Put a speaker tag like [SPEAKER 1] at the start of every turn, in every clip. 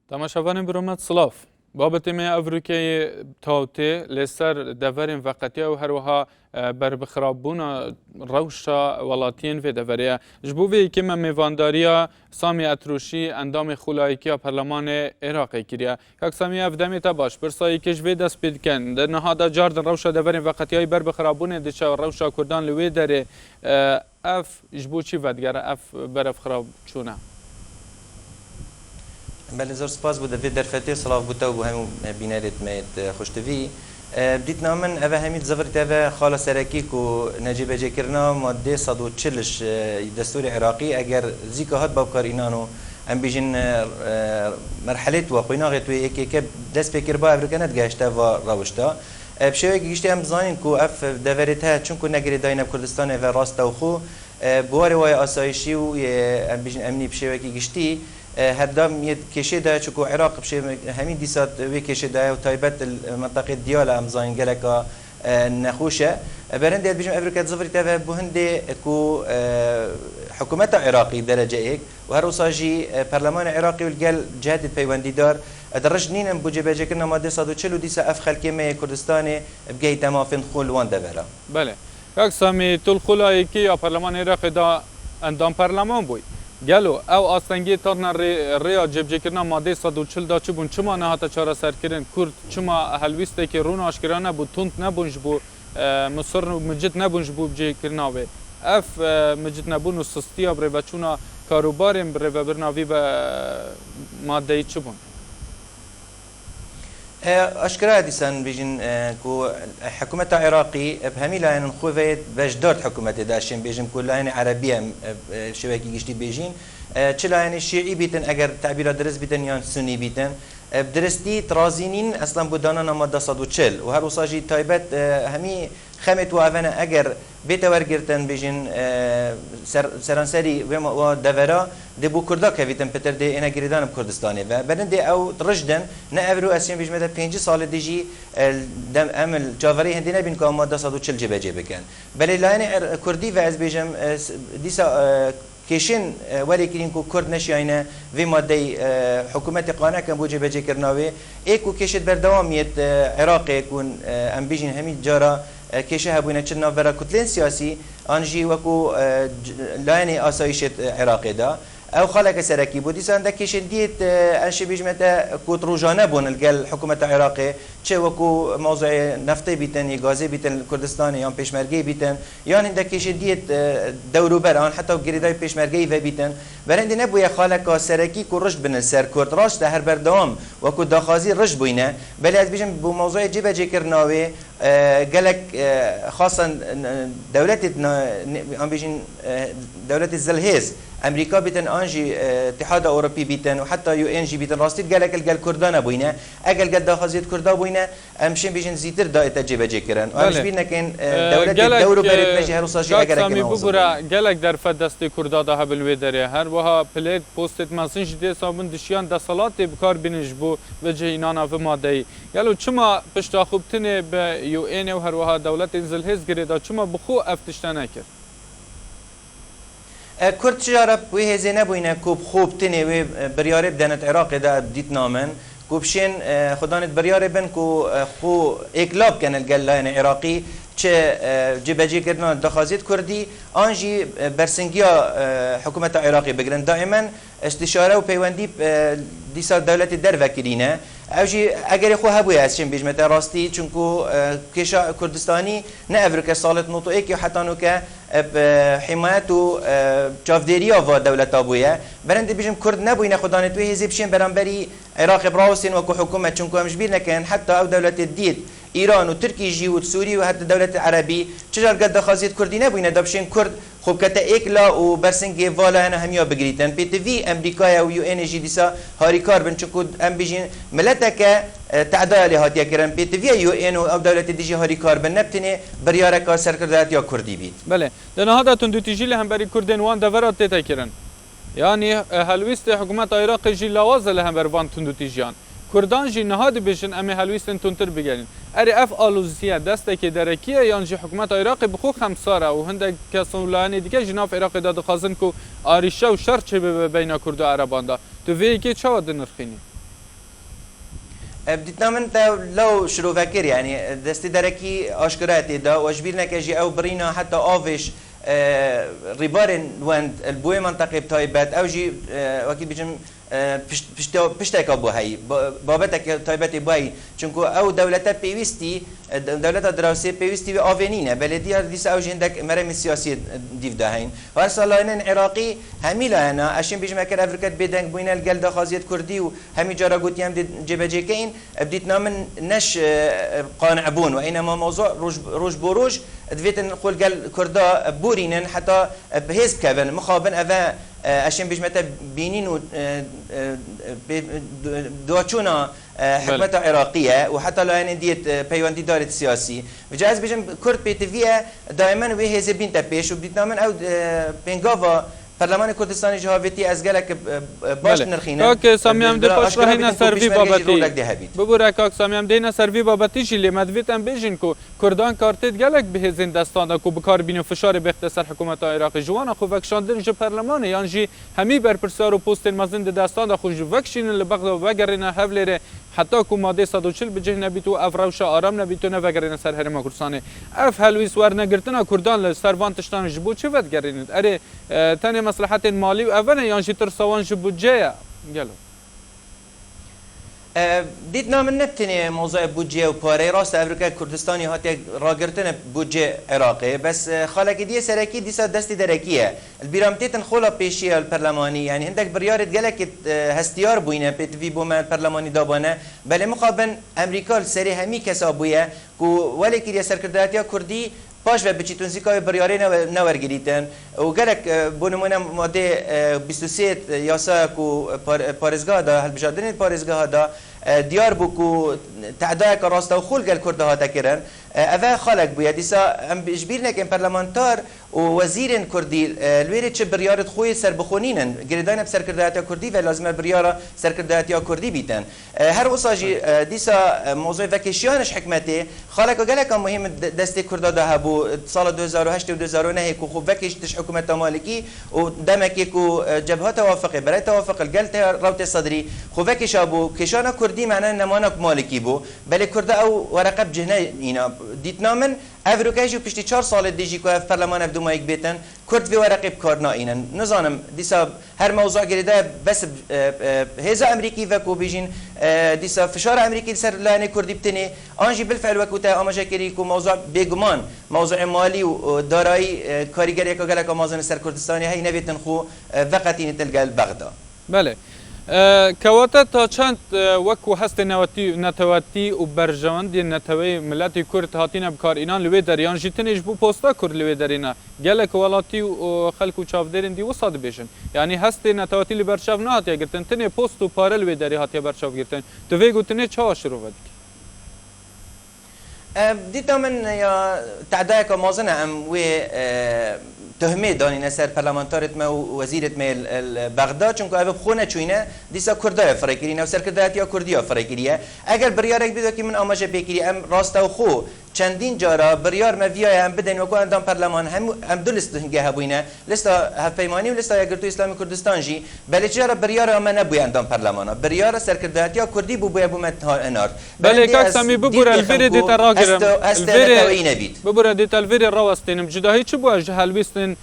[SPEAKER 1] تماشاوان برامت سلاف بابت می افریقای تاوتی لسر دورین وقتی و هر وها بر بخرابونا روشا ولاتین و دوریه جبوی که من میوانداریا سامی اتروشی اندام خلایکی پارلمان عراقی کریه یک سامی افدامی تا باش برسایی که جوی دست پید کن در نهاد جاردن روشا دورین وقتی های بر بخرابون دیشا روشا کردان لوی داره اف جبو چی ودگره اف برف خراب چونه
[SPEAKER 2] بله زور سپاس بوده وی درفتی صلاف بوده و هم بینارت میت خوشتوی بدیت نامن اوه همید زفرت اوه خاله سرکی کو نجیب جکرنا ماده 140 دستور عراقی اگر زیکا هات باوکار اینانو ام بیجین مرحله و قیناغ توی یک دست بکر با افریقانت گشته و روشتا بشوی گشته هم زانین کو اف دورته چون کو نگری داینه کردستان و راست و خو بواره وای آسایشی و ام بیجین امنی بشوی گشتی هر دام یه کشه ده چکو عراق بشه همین دیسات وی کشه ده و تایبت منطقه دیال امزان گلکا نخوشه برنده بیشتر افریقا زفری تفه بهنده کو حکومت عراقی درجه ایک و هر وساجی پارلمان عراقی والجل جهت پیوندی دار درج نینم بوجه بجه کنه ماده 140 دیسا اف خلکی می کردستان بگی تمافن خول وان دورا
[SPEAKER 1] بله یک سامی طول خلایی که یا پارلمان عراقی دا اندام پارلمان بوی گلو او آستنگی تارنا ریا جبجه کرنا ماده 140 دا چه بون چما نهاتا چارا سر کرن کرد چما هلویسته که رون آشکرانه بود تند نبونج بو مصر مجد نبونج بو بجه کرنا وی اف مجد نبون و سستیا بره بچونا کاروباریم بره برناوی به ماده چه بون
[SPEAKER 2] اشکرا دیسان بیجن کو حکومت عراقی بهمی لاین خوفت بجدارت حکومت داشتن بیجن کو لاین عربی شبکی گشتی بیجین چه لاین شیعی بیتن اگر تعبیر درست بیتن یا سنی بیتن بدرستی ترازینین اصلا بودانا ماده 140 و هر وساجی تایبت همی خمت و اونا اگر بیت ورگرتن بیجن سرانسری و دورا دبو کردا کویتن پتر دی اینا گریدان کردستانی و بدن او رجدن نه اورو اسیم بیج مده 5 سال دیجی دم عمل جاوری هندی نبین که ماده 140 جبه بکن بله لاین کردی و از بیجم دیسا کشین ولی کردیم که کرد نشینه و ماده حکومت قانع کن بوجه بجه کرناوی ایکو کشید بردوامیت عراقی کن ام بیجین همین جارا کشه هبونه چه نوورا کتلین سیاسی آنجی وکو لاین آسایشت عراقی دا او خالق سرکی بودی سانده کشین دیت انش بیجمت کوت روزانه بون الگل حکومت عراقی چه وکو موضوع نفتی بیتن یا گازی بیتن کردستان یا پیشمرگی بیتن یا هنده کشین دیت دورو بر آن حتی گریدای پیشمرگی و بیتن برندی نبوی خالق سرکی کو رشد بن سر کرد راست هر بردام وکو داخازی رشد بوینه بله از بیجم بو موضوع جیب جکرناوی قالك خاصة دولة ام بيجين دولة الزلهيز امريكا بيتن انجي اتحاد اوروبي بيتن وحتى يو ان جي بيتن راستي قالك القال كردانا بوينه اقل قد خازيت كردا بوينه امشين بيجين زيتر دا تجيب جيكرن واش بينا كان دولة الدور بريت مجي هروساجي اقل
[SPEAKER 1] سامي بوبرا قالك در فدست كردا ده هبل ويدري هر وها بليت بوستت ماسنج دي صابن دشيان د صلات بكار بنجبو وجه اینانا و ماده قالوا چما پشتا خوبتنه به یو این و هر وها دولت زلهز گریدا چما بخو افتشتنه کرد
[SPEAKER 2] کرد چرا به هزینه بوینه کوب خوب تنی و بریاره بدنت عراق دا دیت نامن کوبشین خدانت بریاره بن کو خو اکلاب کن الگلاین عراقی چه جبهه کردن دخازیت کردی آنجی برسنگیا حکومت عراقی بگیرن دائما استشاره و پیوندی دیسا دولت در وکیلینه اوجی اگر خو هبوی هستیم بیشتر راستی چونکو کشا کردستانی نه افریقا سالت نوتو ایکی حتی نو که حمایت و چافدریا و دولت آبویه برند بیشتر کرد نبوینه خدانه توی حزب شین برانبری عراق براوسین و کو حکومت چونکو همش بیر نکن حتی او دولت دید ایران و ترکی جی و سوری و حتی دولت عربی چجار قد خازیت کردی نبوینه دبشین کرد خوب کتا ایکلا و برسنگ والا هنه همیا بگریتن پی تی وی امریکا و یو ان جی دیسا هاریکار بن چکو ام بیجین ملتک تعدایلی هاتیا کرن پی تی وی یو ان و دولت دیجی هاریکار بن نبتنه بریارکا سرکردات یا کردی بید
[SPEAKER 1] بله دنا هذا تندوتيجي لهم بري كردن وان دورات تتكرن يعني هلويست حكومة عراق جي لواز لهم بروان تندوتيجيان کردان جی نهاد بشن امی هلویستن تونتر بگیرن اری اف آلوزیه دسته که درکیه یان جی حکومت عراق بخو خمساره و هنده کسولانی دیگه جناف عراق داد خازن کو آریشه و شر چه بین کرد و عربان دا تو وی که چه ود نرخینی
[SPEAKER 2] بديتنا من لو شروع فكر يعني دستي دركي اشكراتي دا وجبيرنا كجي او برينا حتى اوفيش ريبارن وند البوي منطقه بتايبات او جي وكي بيجم پشتێک بۆ هەی بابەتێک تایبەتی بای چونکو ئەو دەولەتە پێویستی دەولەتە دراوسێ پێویستی ئاوێنینە بەلێ دیار دیسە ئەو ژێندێک مەرەمی سیاسی دیفداهین هەر ساڵانەن عێراقی هەمی لایەنە ئەشین بژمەکە ئەفریکەت بێدەنگ بووینە لەگەل داخوازیێت کوردی و هەمی جارە گوتیان جێبەجێکەین بدیتنا من نەش قانع بوون و ئینەما مۆزوع ڕۆژ بۆ ڕۆژ دەبێتن خۆلگەل کوردا بورینن حتا بەهێز بکەون مخابن ئەvە اشين بيجمتا بينين دوچونا حكمتها عراقيه وحتى لو يعني ديت بيواندي دارت سياسي بجاز بيجم كرد بي تي في دائما وهي زبين تبيش وبدنا من او بنغافا برلمان كردستان جهاويتي از گلک باش نرخینه
[SPEAKER 1] که سامیام ده پاش راهینا سروی بابتی ببوره که سامیام دینا سروی بابتی جلی مدویتن بیشین کو کردان کارتید گلک به هزین دستان کو بکار بین فشار به اختصار حکومت عراق جوان خو وکشاندن ج پارلمان یان جی همی بر پرسار و پست مازن دستان خو وکشین لبغدا وگرنا حولره حتی کو ماده 140 بجه نبیتو افروش آرام نبیتو نه وگرنا سر هرم کردستان اف هلویس ور نگرتنا کردان سروان تشتان جبو چه ود گرینید اره تن مصلحت مالی و اوله یانشی تر سوان جو بودجه گلو
[SPEAKER 2] دیدنا من نبتنی موضوع بودجه و پاره راست افریقای کردستانی هاتی راگرتن بودجه عراقی بس خالقی دیه سرکی دیسا دستی درکیه البیرامتیتن خولا پیشی الپرلمانی يعني عندك بريارة جالك هستيار بوينه بتفي بوما البرلماني دابانه بل مقابل امريكا السري همي كسابويه كو ولكن يا سركرداتيا كردي باش و بچیتون زیکای بریاری نورگیریتن و گلک بونمونه ماده 23 یاسا کو پارزگاه دا هل بجادن پارزگاه دا دیار بو کو تعدای که راستا و خول گل کرده ها تکرن اوه خالق بویا دیسا ام اجبیر نکن پرلمانتار و وزیر کردی الویره چه بریارت خوی سر بخونینن گریدان بسرکردهاتی کردی و لازمه بریارا سرکردهاتی کردی بیتن هر وصاجی دیسا موضوع وکشیانش حکمتی خالق و گلک مهم دست کرده ده هبو سال 2008 و 2009 کو خوب وکش تش حکومت مالکی و دمکی کو جبهات توافقی برای توافق الگلت روت صدری خوب وکش ابو کشان کردی معنی نمانک مالکی بو بله کرده او ورقه بجنه اینا دیتنا من افریقایی پشتی 4 سال دیجی که پارلمان افدومایک بیتن کرد وی ورقه بکارنا اینن نزانم دیسا هر موضوع گریده بس هزا امریکی و کو بیجین دیسا فشار امریکی سر لانه کردی بتنی آنجی بالفعل وقتا آماجه کری کو موضوع بیگمان موضوع مالی و دارایی کاریگری که گلک آمازن سر کردستانی هی نبیتن خو وقتی نتلقى بغدا
[SPEAKER 1] بله کواته تا چند وکو هست نتواتی و برجواندی نتوی ملت کرد هاتین بکار اینان لوی دریان جیتنش بو پستا کرد لوی درینا گلک ولاتی و خلکو چافدرین دی وساد بیشن یعنی هست نتواتی لی برچاو نهات یا گرتن تنه پست و پاره لوی دری هات یا برچاو گرتن تو وی گوتنه چه شروع ودی
[SPEAKER 2] دیتا من یا تعدای که مازنه ام و تهمه دانی نسر پارلمانتارت ما وزیرت ما بغداد چون که اوه بخونه چوینه دیسا کردای فرایگیری نو سر کردایت یا کردیا فرایگیریه اگر بریارک بیدو که من آماجه بگیری ام راستا و خو چندین جارا بریار مویای هم بدن و کو اندام پارلمان هم دو لیست هنگه هبوینه لیست هفپیمانی و لیست یگرتو اسلامی کردستان جی بله جارا بریار هم نبوی اندام پارلمانا بریار سر کردایت یا کردی بو بو مت انار
[SPEAKER 1] بله کاک سامی ببور الفیر دیت راگرم
[SPEAKER 2] الفیر
[SPEAKER 1] ببور دیت الفیر راوستینم جداهی چه بو هلویستن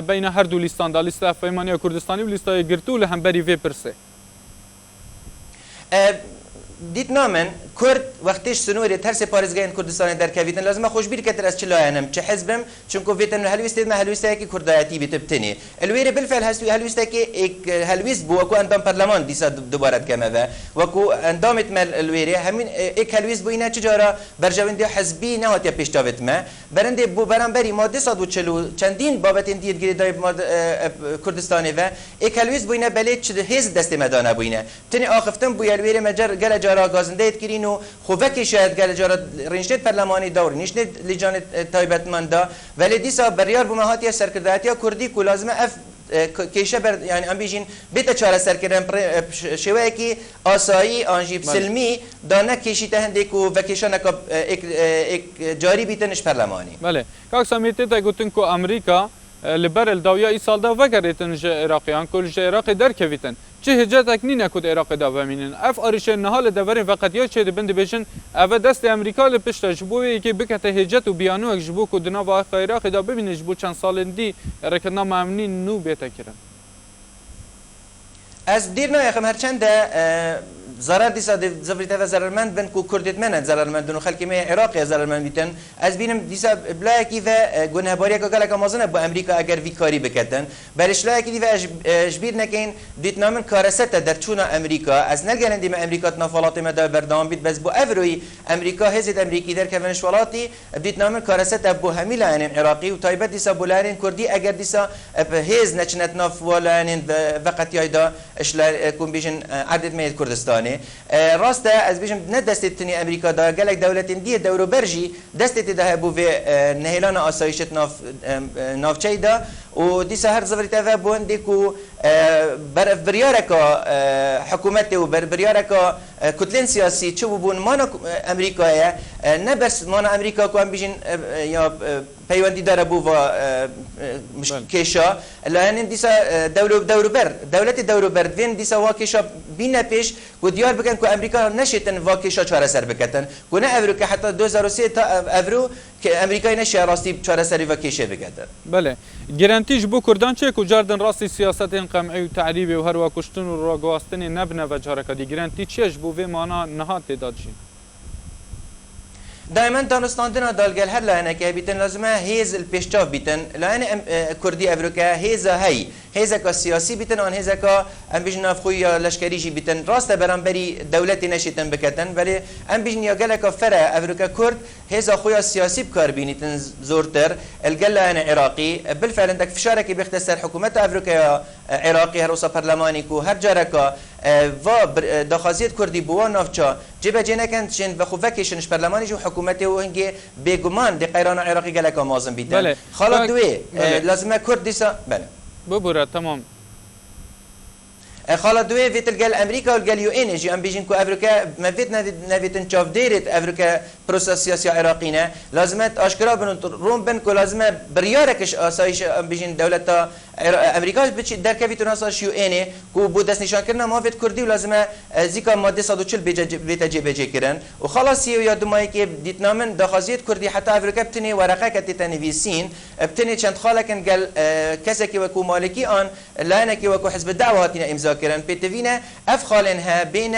[SPEAKER 1] بین هر دو لیستان دا لیست هفپیمانی و کردستانی و لیست یگرتو لهم بری وی پرسه
[SPEAKER 2] دیتنا من کرد وقتش سنوری ترس پارزگاهن کردستان در کویتن لازم خوش بیر کتر از چلایم چه حزبم چون کویتن هلویست ما هلویسته کی کردایتی بتبتنی الویره بالفعل هلویسته کی یک هلویست بو کو اندام پارلمان دیسا دوباره کمه و کو اندامت مل الویره همین یک هلویست بو اینا چجارا برجوندی حزبی نه هات پیشتاوت ما برنده بو برانبری ماده 140 چندین بابت اندید گریدای کردستان و یک هلویست بو اینا بله چه هز دست مدانه بو اینا تنی آخفتن بو الویره مجر گل جارا گازنده کردینو خوبکی شاید گل جارا رنجت پارلمانی دور نشنت لجان تایبت مندا ولی دیسا بریار بمهاتی سرکرداتی کردی کو لازمه اف کیشه بر یعنی ام بیجین بیت چهار سر کردن شوی کی آسایی آنجیب سلمی دانه کشیته هندی کو وکیشان یک جاری بیتنش پارلمانی
[SPEAKER 1] بله کاک سامیت تا گوتن کو امریکا لبر الداویا ای سال دا وگریتن جه عراقیان کل جه عراقی در کویتن چه هجت اکنی نکود عراق دا ومینن اف آریشه نهال دورین فقط یا چه بند بشن اوه دست امریکا لپشت جبوه که بکت هجت و بیانو اک جبو کدنا و آخ عراق دا ببین جبو چند سال دی رکنا ممنی نو بیتا کرن
[SPEAKER 2] از دیر نایخم هرچند ضرر دیسا زفریت و ضررمند بن کو کردت من ضررمند و خلک می عراقی ضررمند بیتن از بینم دیسا بلا کی و گنهباری که گلک آمازن با امریکا اگر وی کاری بکتن برش لا کی دی و اجبیر نکین دیت نامن کارست در چون امریکا از نلگن دی امریکا نفالات مدا بردام بیت بس بو اوروی امریکا هزید امریکی در کونش ولاتی دیت نامن کارست بو همیلا ان عراقی و تایبت دیسا بولارین کردی اگر دیسا هز نچنت نف ولانین وقت یایدا اشلا کون بیشن عدد می کردستان راسته از بیشم نه دستی تنی امریکا دا گلک دولتین دیه دورو برجی دستی ده بو و نهیلان آسایشت نافچه دا و دیسا هر زفریت و بوندی کو بریارکا حکومت و بریارکا کتلین سیاسی چه بون مانا امریکایه نه بس مانا امریکا کو هم بیشین یا پیوندی داره بو و کشا لان دیسا دولت دورو بر وین دیسا واکشا بینه پیش و دیار بکن که امریکا نشیتن واکشا چاره سر بکتن که نه اورو که حتی 2003 تا اورو که امریکای نشه راستی چاره سری واکشه بکتن
[SPEAKER 1] بله گرانتیش بو کردان چه کو جاردن راستی سیاست قمعی و تعریب و هر واکشتن و راگواستن نبنه و جارکا دی گرانتی چش بو و مانا نهات دادشین
[SPEAKER 2] دائما دانستاندنا دالگل هر لانه که بیتن لازمه هیز الپیشتاف بیتن لانه کردی افریقا هیزا هی هیزا کا سیاسی بیتن آن هیزا کا ام بیشن افخوی یا لشکری جی بیتن راست برانبری دولتی نشیتن بکتن ولی ام بیشن یا گله کا فره افریقا کرد هیزا خویا سیاسی بکار بینیتن زورتر الگل لانه عراقی بالفعل عندك فشارك بيختصر حكومه افريقيا عراقي هروسا برلماني كو هر جاركا و دخازيت كردي بوا نافچا جبه جنكن شن و خوفكشنش برلماني جو حكومته وهنگي بيگمان دي قيران عراقي گلكا مازن بيتن خالد دوي لازم كرديسا بله
[SPEAKER 1] ببره تمام
[SPEAKER 2] خالد دوی ویتل گل امریکا و گل یو ان جی ام بیجن کو افریقا ما ویت نویتن چاف دیرت افریقا پروسس سیاسی عراقینه لازمت اشکرا بن روم بن کو لازمه بریارکش آسایش ام بیجن دولت امریکا بچ در کویتون اساس یو ان کو بو دست نشان کردن ما ویت کردی و لازمه زیکا ماده 140 بیت جبه کردن و خلاص یاد مای که دیتنامن دخازیت کردی حتی افریقا بتنی ورقه کتی تنویسین بتنی چند خالکن گل کسی که وکو مالکی آن لانه که وکو حزب دعواتنا امضا كرن بتوينا افخالنها بين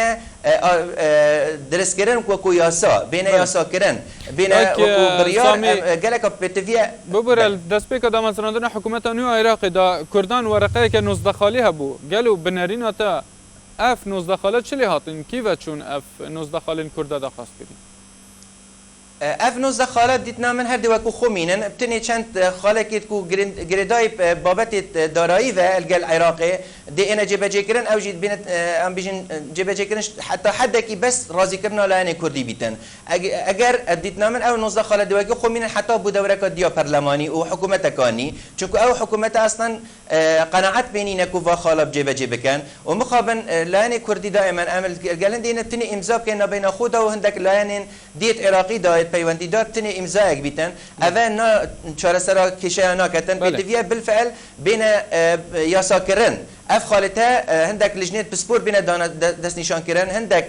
[SPEAKER 2] درس كرن وكو ياسا بين ياسا كرن بين وكو بريار قالك بتويا
[SPEAKER 1] ببر دست بك دا مثلا حكومه نيو عراق دا كردان ورقه که نزد خالی هبو قالوا بنارين تا اف نزد خالات چلی هاتن كيف چون اف نزد خالين كردا دا خاص كدين
[SPEAKER 2] اف نوزده خالات دیتنا من هر دوکو خومینن بتنی چند خالکیت کو گریدای بابت دارایی و الگل عراقی دی اینا جبهه کردن او جید بینت ام بیشن جبهه کردن حتی حد کی بس راضی کردن لانه کردی بیتن اگر دیتنا من او 19 خالات دوکو خومینن حتی بو دورک دیا پارلمانی و حکومت کانی چون او حکومت اصلا قناعت بینینه کو و خالب جبهه بکن و مخابن لانه کردی دائما عمل گلن دینه بتنی امضا کنه بین خود و هندک لانه دیت عراقی دایت پیوندی دار تنی امضا بیتن اول نا چهار سرا کشه نا کتن بدویه بالفعل بین یاسا کرن اف خالته هندک لجنه پسپور بین دست نشان کرن هندک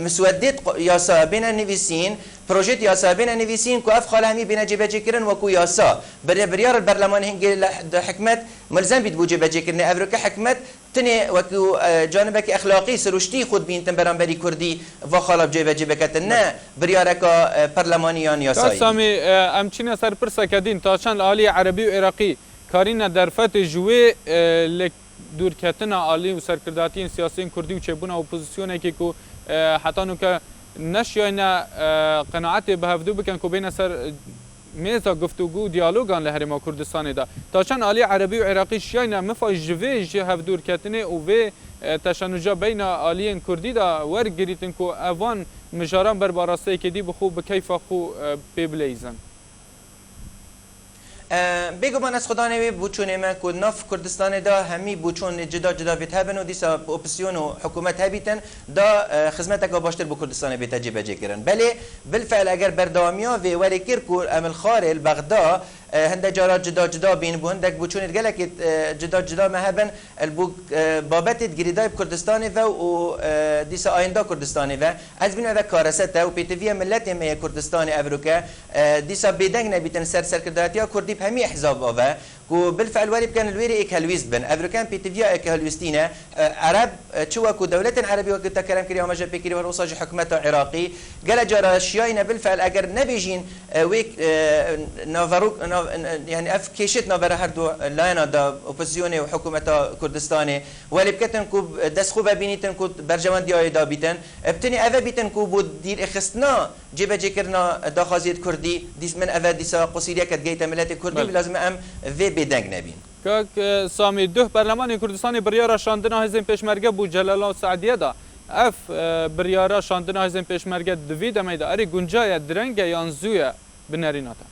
[SPEAKER 2] مسودت یاسا بین نویسین پروژه یاسا بین نویسین کو اف خاله همی بین جبهه کرن و کو یاسا بریار البرلمان هنگ حکمت ملزم بید بو جبهه کرن افریقا حکمت تنی وکو جانبک اخلاقی سروشتی خود بینتن برانبری کردی و خالب جبهه کتن نه بریارکا پارلمانیان یاسایی
[SPEAKER 1] سامی امچین سر پرسا کدین تا چند عالی عربی و عراقی کارین درفت جوی دور کتنا عالی و سرکرداتین سیاسین کردی و چبون اپوزیسیونه که کو حتی نو که نشیاینا قناعت به هفدو بکن که بین سر میزا گفتگو دیالوگان لهرما کردستان دا تا چند عالی عربی و عراقی شیاینا مفای جوی جه هفدور کتنه و به تشنجا بین عالیین کردی دا ورگریتن که اوان مجاران بر باراسته که دی بخو بکیف خو ببلیزن
[SPEAKER 2] بگو من از خدا نوی بوچونه من که ناف کردستان دا همی بوچون جدا جدا بیت هبن و دیسا اپسیون و حکومت هبیتن دا خدمت که باشتر بو کردستان بیت جبه کرن بله بالفعل اگر بردامیا و ولی کر کو امل خارل بغدا هنده جارا جدا جدا بین بو هندک بو چونید گلک جدا جدا مهبن البو بابت گریدای کردستانی و دیسا آینده کردستانی و از بین و کارسته و پیتوی ملت می کردستان افریقا دیسا بیدنگ نبیتن سرکرداتیا کردی به همی احزاب و کو بالفعل واري كان الويري اكلويست بن افريكان بيتيفيا اكلويستينا عرب تشوا كو دوله عربيه وقت تكلم كريم ما جا بكري وصاج حكومه عراقي قال جرى شياينا بالفعل اگر نبيجين ويك نافاروك يعني اف كيشت نافرا هردو لاينا دا اوبوزيوني وحكومه كردستاني ولي بكتن كو دسخوبه بينيتن كو برجوان دي دا بيتن ابتني اف بيتن كو بود دير اخستنا جيبه جكرنا داخازيت كردي ديس من اف ديسا قصيريه كت جيت ملت كردي لازم ام في بدنگ نبین.
[SPEAKER 1] که سامی دو برلمان کردستان بریار شاندنا هزین پیشمرگه بو جلال سعدیه دا اف بریار شاندنا هزین پیشمرگه دوید امیده اری گنجای درنگ یانزوی بنریناتا.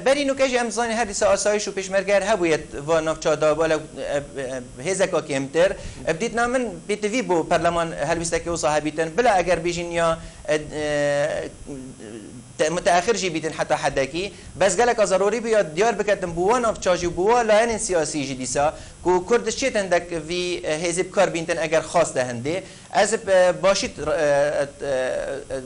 [SPEAKER 2] بری نوکش امزانی هر دیسا آسایش و پیشمرگر هبوید و نفچادا بالا هزکا کمتر بدید نامن بیتوی بو پرلمان هلویستکی و صاحبیتن بلا اگر بیجین یا متأخر جي بيتن حتى حداكي بس قالك ضروري بيا ديار بكتم بوا نافچاجي بوا لاين سياسي جديسا كو كردش چيت عندك في حزب كار بينتن اگر خاص ده هندي از باشيت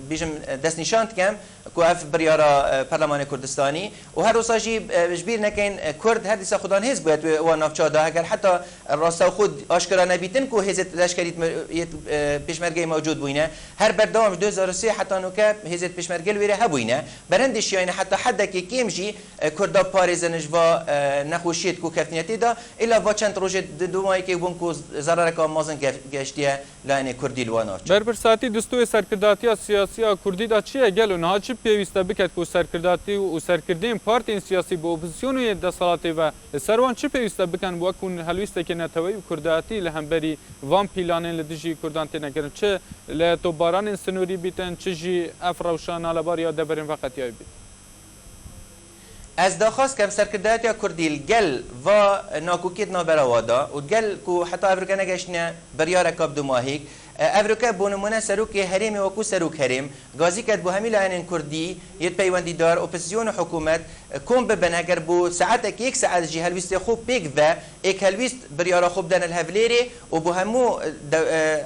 [SPEAKER 2] بيجم دست نشانت كم كو اف بريارا برلمان كردستاني وهر وصاجي جبير نكين كرد هر ديسا خدان حزب بيت و نافچادا اگر حتى راستا خود اشكرا نبيتن كو حزب لشكريت پیشمرگه موجود بوينه هر بردام 2003 حتى نوكا حزب پیشمرگه ويره هبوي برندش يعني حتى حدا كي كيمجي كردا باريزنج و نخوشيت كو كفتنيتي دا الا واتشنت روج دوماي كي بونكو زرارك مازن گشتيه لانه كردي لوانا
[SPEAKER 1] بربر ساعتي دستور سرکرداتی سیاسی کردی دا چیه گلو نه چی پیوسته بکد کو سرکرداتی و سرکردین پارتی سیاسی با اپوزیسیون و دسالتی و سروان چی پیوسته بکن بو کون هلوسته که نتوی کرداتی لهمبری وان پیلان لدجی کردان تنگرن چه لتو باران سنوری بیتن چجی افروشان على یا دبرین فقط یا بید
[SPEAKER 2] از داخواست کم سرکرداتی کردی الگل و ناکوکیت نابروادا و الگل کو حتی افریقا نگشتنه بریار کاب دو ماهیک افریقا بونمونه سروک هریم و کو سروک هریم گازی کد بو همی لاین کردی یت پیوندی دار اپوزیسیون حکومت کم ببن اگر بو ساعت یک ساعت جی هلویست خوب پیک و یک هلویست بریار خوب دن الهفلیری و بو همو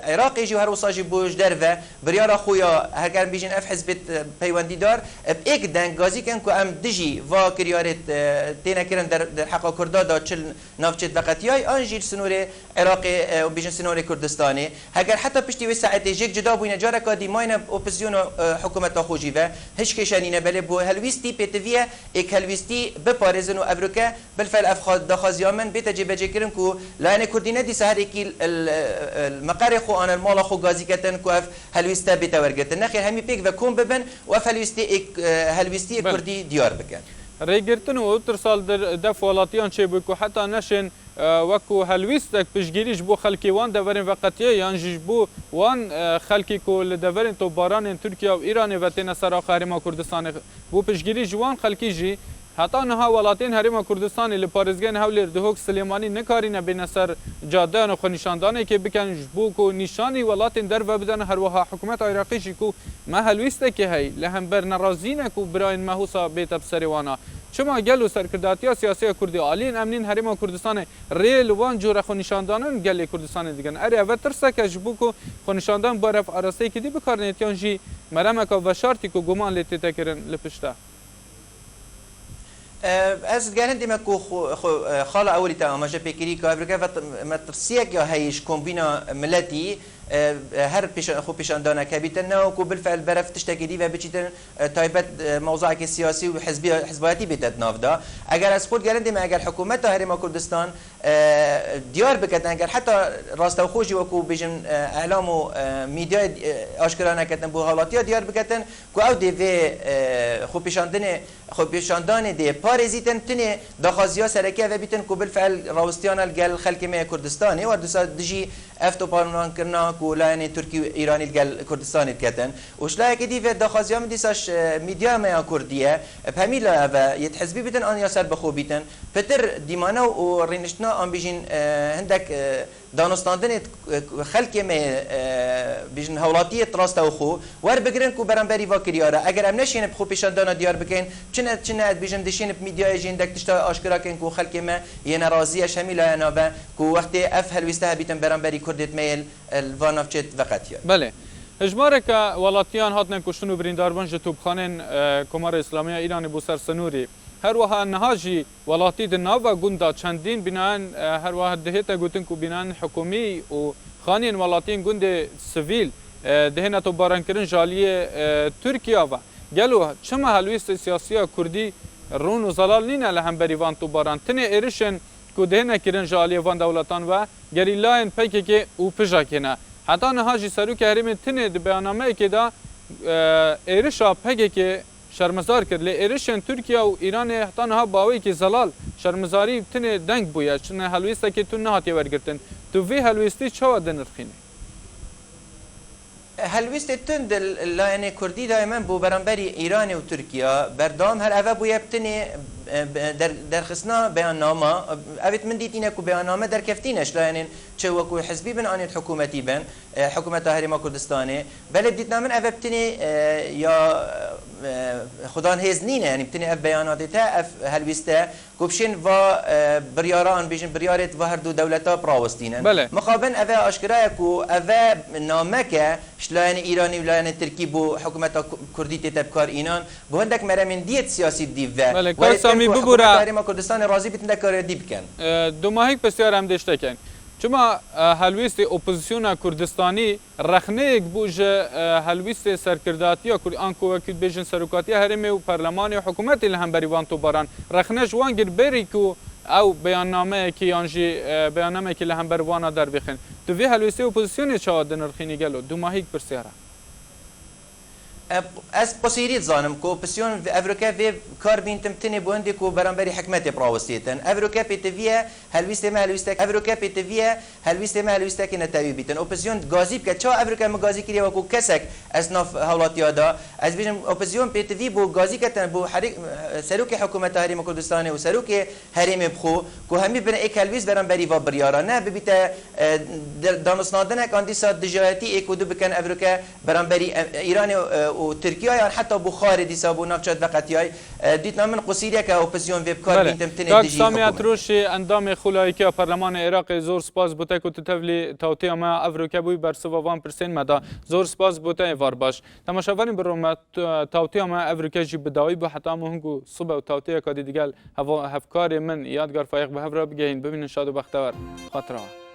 [SPEAKER 2] عراقی جو هر وصاجی بوش در و بریار خویا هر بیجن اف حزب پیوندی دار یک دن گازی کن کو ام دجی و کریارت تینا کرن در حق کردا دا چل نافچت وقتیای آنجیل سنور عراقی و بیجن سنور کردستانی اگر حتی پشتی و ساعت یک جدا بوینه جارا کادی ماین اپوزیسیون حکومت خوجی و هیچ کشانینه بله بو هلویستی پتویه یک هلویستی بپارزن و افریقا بالفعل افخاد دخازیامن بیت جبهه کرن کو لاین کردینه دی سهر کی المقر خو آن المال خو گازی کتن کو اف هلویستا بتورگتن نخیر همی پیک و کم ببن و اف هلویستی کردی دیار بکن
[SPEAKER 1] ریگرتن و ترسال در دفعالاتیان چه بکو حتی نشن وکو هلویستک پشگیریش بو خلکی وان دورین وقتیه یانجیش بو وان خلکی کو لدورین تو باران ترکیه و ایران و تین سرا خارما کردستان بو پشگیریش وان خلکی جی حتی نها ولاتین هریما کردستان لپارزگین هولر دهوک سلیمانی نکارینه بین سر جاده و خنشاندانه که بکن بو کو نشانی ولاتین در و بدن هر وها حکومت عراقی کو ما هلویسته که هی لهم بر نرازینه کو براین مهوسا بیت بسریوانا چما گلو سرکرداتی سیاسی کردی عالین امنین هریما کردستان ریل وان جور خنشاندانن گل کردستان دیگن اری اول ترسه که جبو کو خنشاندان برف اراسته کدی بکارنیتیان جی مرمک و شرطی کو گمان لیتی تکرن لپشته
[SPEAKER 2] از گرند ما کو خاله اولی تا ما جا پیکری که افریقا ما ترسیه که هیچ کمبینا ملتی هر پیشاندانه کبیتن نه کو بالفعل برف تشتکیدی و بچیتن تایبت موضوع که سیاسی و حزبیاتی بیت نافدا اگر از خود گرند ما اگر حکومت هرما کردستان دیار بکتن اگر حتی راست و خوشی و کو بیجن اعلام و میدیا آشکارانه کردن بو حالاتی دیار بکتن کو او دی خو پیشاندان دی پارزیتن تنه دخازیا سرکه و بیتن کو بالفعل راوستیان الگل خلک ما کردستانی و دوسا دجی افتو پارلمان کرنا کولان ترکی و ایرانی الگل کردستانی کتن وشلا کدی و دخازیا من دیساش میدیا ما کردیه پمیلا و یت حزبی بیتن آن یاسر بخو بیتن پتر دیمانا و رینشنا آن بیجین هندک دانستاندن خلق ما بیشن هولاتیت راست او خو ور بگرن کو برانبری واکریاره اگر ام نشین بخو پیشان دانا دیار بکن چنه بیشن دشین میدیا جین دکتشتا آشکارا کن کو خلق ما یه ناراضی شمیل انا و کو وقت اف هلوسته بیتن برانبری کردت میل الوانافچت وقتیه
[SPEAKER 1] بله اجماره که ولاتیان هاتن کشتن و بریندار بن جتوبخانن کمار اسلامی ایران بو سرسنوری هر وها نهاجی ولاتی دناوا گوندا چندین بنان هر وها دهتا گوتن کو بنان حکومی و خانین ولاتین گوند سیویل دهنا تو بارانکرین جالیه ترکیه و گلو چما هلویست سیاسی کردی رون و زلال نینه لهم بریوان تو باران تنه ایرشن کو دهنا کرین جالیه وان دولتان و گریلاین پیکی که او پجا کنه حتی نهاجی سروک هرمی تنه بیاننامه که دا ایرشا پیکی که شرمزار کرد لی ایرشن ترکیه و ایران حتی نها باوی که زلال شرمزاری تنه دنگ بوید چون هلویسته که تو نهاتی ورگرتن تو وی هلویستی چه دن رخینه؟
[SPEAKER 2] هلویست تند لایه کردی دائما بو برانبری ایران و ترکیه بردام هر اوه بویه بتنی در خصنا بیاننامه اوید من دیت اینه که بیاننامه در کفتینش لایه چه وکو حزبی بن آنید حکومتی بن حکومت هریما کردستانه بله بدیت نامن اوه بتنی یا خدان هزنینه یعنی بتنی اف بیاناتی تا اف هلویسته گوشین و بریاران بیشن بریارت و هر دو دولتا براوستینن
[SPEAKER 1] بله.
[SPEAKER 2] مقابل اوه اشکرای کو اوه نامه که شلاین ایرانی و لاین ترکی بو حکومت کردی تبکار اینان بو هندک مرمین دیت سیاسی دیو
[SPEAKER 1] بله کار سامی ببوره
[SPEAKER 2] ما کردستان راضی بیتن کار دی بکن
[SPEAKER 1] دو ماهیک بسیار هم داشته کن چما هلویست اپوزیسیون کردستانی رخنه یک بوج هلویست سرکرداتی آن کو وکیل بیژن سرکاتی هرمی و پارلمان و حکومت لهم بریوان تو باران رخنه جوان گر بری کو او بیاننامه کی آنجی بیاننامه کی لهم بریوان در بخن تو وی هلویست اپوزیسیون چا دنرخینی گلو دو ماهیک بسیاره
[SPEAKER 2] از پسیریت زانم کو پسیون افریقا و کار بینتم تنی بوندی کو برانبری حکمت براوستیتن افریقا پیتویه هلویست ما هلویست افریقا پیتویه هلویست ما هلویست که نتوی بیتن اپوزیسیون گازی که چا افریقا مگازی کری و کو کسک اسناف حالاتیا دا از بیشم اپوزیسیون پیتوی بو گازی کتن بو حریق سروک حکومت هریم کردستان و سروک هریم بخو کو همی بن یک هلویست برانبری و بریارا نه ببیت دانستنادن کاندیسا دجایتی یک و دو بکن افریقا برانبری ایران و ترکیه یا حتی بخاری دیسابو نفچات وقتیای دیت نامن قصیریه که اپوزیسیون وب کار بینتم تنه دیجی
[SPEAKER 1] سامیت روش اندام خلایکی پارلمان عراق زور سپاس بوده که تتولی توتی ما افریقا بوی بر 1% مدا زور سپاس بوده وار باش تماشاورین بروم توتی ما افریقا جی بداوی بو حتی مهنگو صبح و توتی که دیگه هفکار من یادگار فایق به هفرا بگین ببینن شاد و بختور خاطره